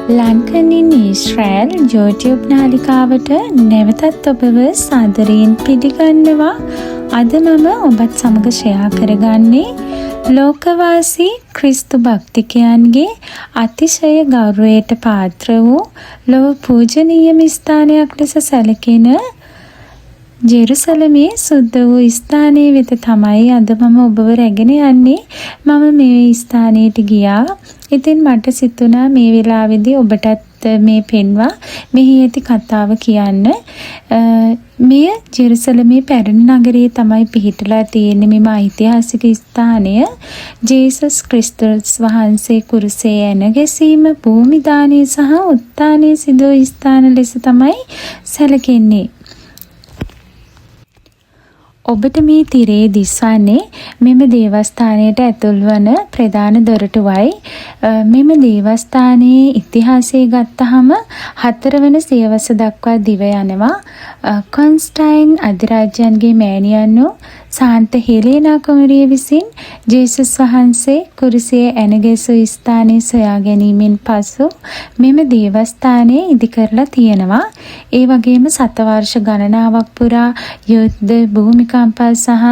Lankan ඉන් ඊශ්‍රෑල් YouTube නාලිකාවට නැවතත් ඔබව සාදරයෙන් පිළිගන්නවා. අද මම ඔබත් සමග ෂෙයා කරගන්නේ ලෝකවාසී ක්‍රිස්තු භක්තිකයන්ගේ අතිශය ගෞරවයට පාත්‍ර වූ ලොව පූජනීයම ස්ථානයක් ලෙස සැලකෙන ජෙරුසලමේ සුද්ධ වූ ස්ථානයේ වෙත තමයි අද මම ඔබව රැගෙන යන්නේ. මම මේ ස්ථානයට ගියා. ඉතින් මට සිතුණා මේ වෙලාවේදී ඔබටත් මේ පෙන්වා මෙහි ඇති කතාව කියන්න. මෙය ජෙරුසලමේ පැරණි නගරයේ තමයි පිහිටලා තියෙන්නේ. මෙම ඓතිහාසික ස්ථානය ජේසුස් ක්‍රිස්තුස් වහන්සේ කුරුසේ ඇන ගැසීම, භූමි දානය සහ උත්ථානය සිදු වූ ස්ථාන ලෙස තමයි සැලකෙන්නේ. ඔබට මේ තිරේ දිස්වන්නේ මෙම දේවස්ථානයට ඇතුල් වන ප්‍රධාන දොරටුවයි. මෙම දේවස්ථානයේ ඉතිහාසය ගත්තහම 4 වන සියවස දක්වා දිව යනවා. කොන්ස්ටයින් අධිරාජ්‍යයන්ගේ මෑණියන් වූ සාන්ත හෙලේනා කුමරිය විසින් ජේසුස් වහන්සේ කුරුසියේ ඇන ගැසූ ස්ථානය සොයා ගැනීමෙන් පසු මෙම දේවස්ථානය ඉදි කරලා තියෙනවා. ඒ වගේම සතවර්ෂ ගණනාවක් පුරා යුද්ධ, භූමිකම්පා සහ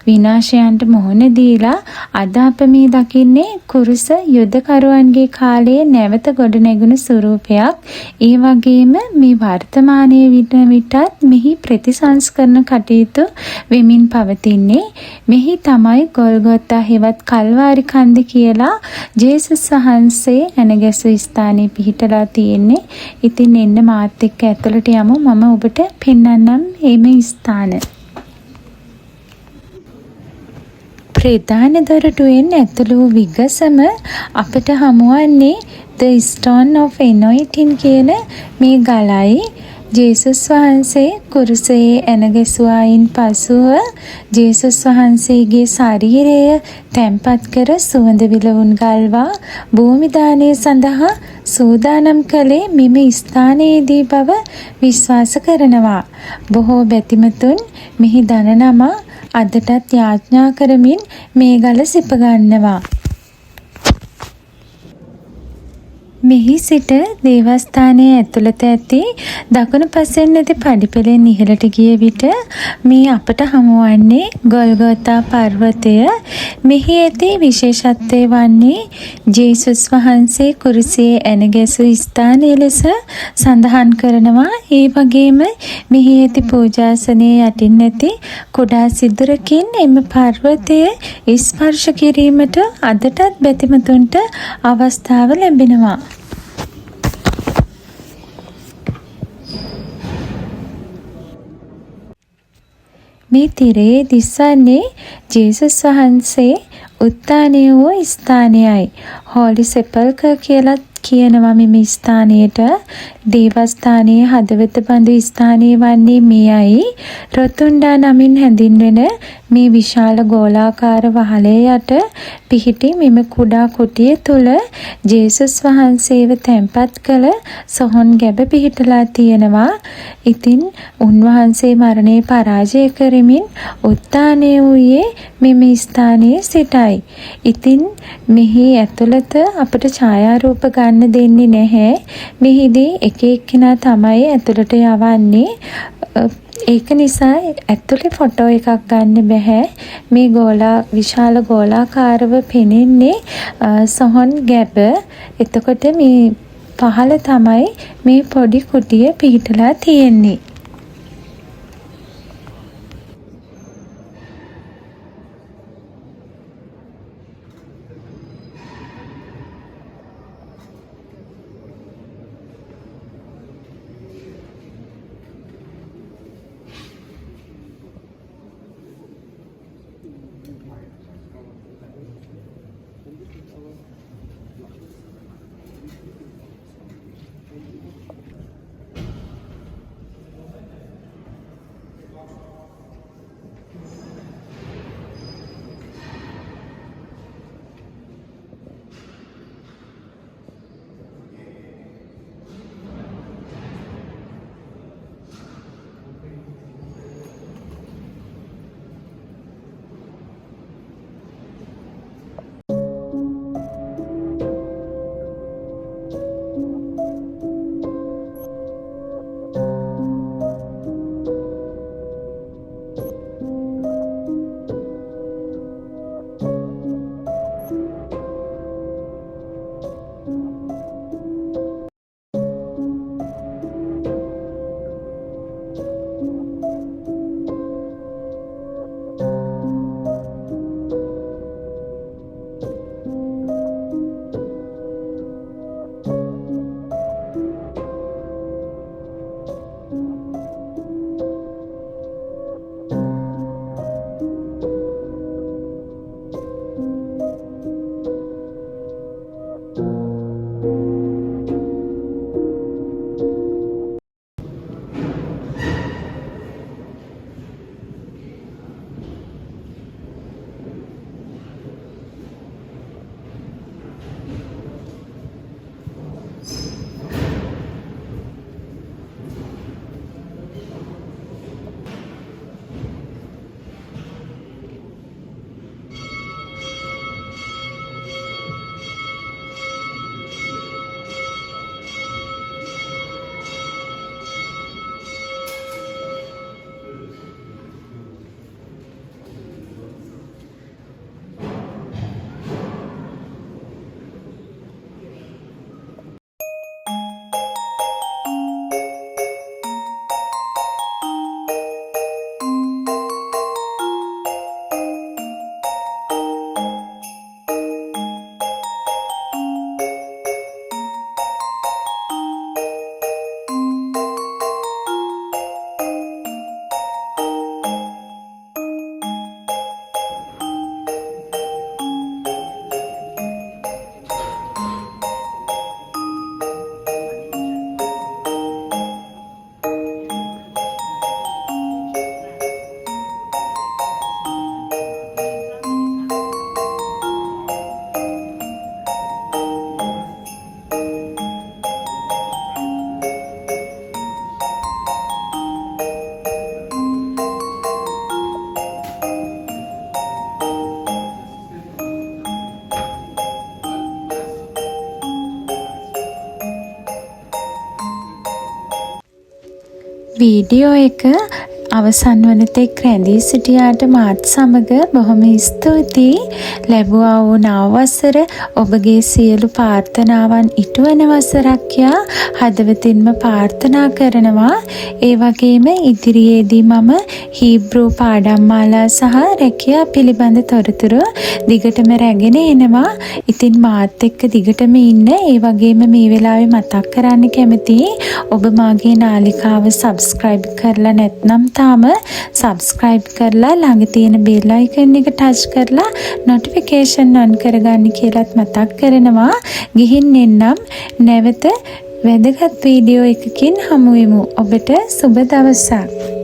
විනාශයන්ට මුහුණ දීලා අද අප මේ දකින්නේ කුරුස යුද්ධකරුවන්ගේ කාලයේ නැවත ගොඩනැගුණු ස්වරූපයක්. ඒ වගේම මේ වර්තමානයේ විටත් මෙහි ප්‍රතිසංස්කරණ කටයුතු වෙමින් පවතින්නේ. මෙහි තමයි ගොල්ගොතා හෙවත් කල්වාරි කන්ද කියලා ජේසුස් වහන්සේ ඇන ගැසූ ස්ථානයේ පිහිටලා තියෙන්නේ. ඉතින් එන්න මාත් එක්ක ඇතුළට යමු. මම ඔබට පෙන්වන්නම් මේ ස්ථාන. ප්‍රධාන දොරටුවෙන් ඇතුළු වූ විගසම අපට හමුවන්නේ The Stone of Anointing කියන මේ ගලයි. ජේසුස් වහන්සේ කුරුසයේ ඇන ගැසුවායින් පසුව ජේසුස් වහන්සේගේ ශරීරය තැන්පත් කර සුවඳ විලවුන් ගල්වා භූමි දානය සඳහා සූදානම් කළේ මෙම ස්ථානයේදී බව විශ්වාස කරනවා. බොහෝ බැතිමතුන් මෙහි දන නමා අදටත් යාඥා කරමින් මේ ගල සිප ගන්නවා. මෙහි සිට දේවස්ථානයේ ඇතුළත ඇති දකුණු පසෙන් ඇති පඩිපෙළෙන් ඉහළට ගිය විට මේ අපට හමුවන්නේ ගොල්ගොතා පර්වතය. මෙහි ඇති විශේෂත්වය වන්නේ ජේසුස් වහන්සේ කුරුසියේ ඇන ගැසූ ස්ථානය ලෙස සඳහන් කරනවා. ඒ වගේම මෙහි ඇති පූජාසනයේ යටින් ඇති කුඩා සිදුරකින් එම පර්වතය ස්පර්ශ කිරීමට අදටත් බැතිමතුන්ට අවස්ථාව ලැබෙනවා. මේ තිරේ දිස්වන්නේ ජේසුස් වහන්සේ උත්ථානය වූ ස්ථානයයි. හෝලි සෙපල්කර් කියලා කියනවා මෙම ස්ථානයට. දේවස්ථානයේ හදවත බඳු ස්ථානය වන්නේ මෙයයි. රොතුන්ඩා නමින් හැඳින්වෙන මේ විශාල ගෝලාකාර වහලේ යට පිහිටි මෙම කුඩා කුටිය තුල ජේසුස් වහන්සේව තැන්පත් කළ සොහොන් ගැබ පිහිටලා තියෙනවා. ඉතින් උන්වහන්සේ මරණය පරාජය කරමින් උත්ථානය වූයේ මෙම ස්ථානයේ සිටයි. ඉතින් මෙහි ඇතුළත අපට ඡායාරූප ගන්න දෙන්නේ නැහැ. මෙහිදී එක එක්කෙනා තමයි ඇතුළට යවන්නේ. ඒක නිසා ඇතුළේ ෆොටෝ එකක් ගන්න බෑ. මේ විශාල ගෝලාකාරව පෙනෙන්නේ සොහොන් ගැබ. එතකොට මේ පහළ තමයි මේ පොඩි කුටිය පිහිටලා තියෙන්නේ. වීඩියෝ එක අවසන් වන තෙක් රැඳී සිටියාට මාත් සමග බොහොම ස්තුතියි. ලැබුවා වූ නව වසර ඔබගේ සියලු ප්‍රාර්ථනාවන් ඉටුවන වසරක් යා හදවතින්ම ප්‍රාර්ථනා කරනවා. ඒ වගේම ඉදිරියේදී මම හීබ්‍රූ පාඩම් මාලා සහ රැකියා පිළිබඳ තොරතුරු දිගටම රැගෙන එනවා. ඉතින් මාත් එක්ක දිගටම ඉන්න. ඒ වගේම මේ වෙලාවේ මතක් කරන්න කැමතියි ඔබ මාගේ නාලිකාව සබ්ස්ක්‍රයිබ් කරලා නැත්නම් තාම සබ්ස්ක්‍රයිබ් කරලා ළඟ තියෙන බෙල් අයිකන් එක ටච් කරලා නොටිෆිකේෂන් ඔන් කරගන්න කියලාත් මතක් කරනවා. ගිහින් එන්නම් නැවත වැදගත් වීඩියෝ එකකින් හමු වෙමු. ඔබට සුබ දවසක්.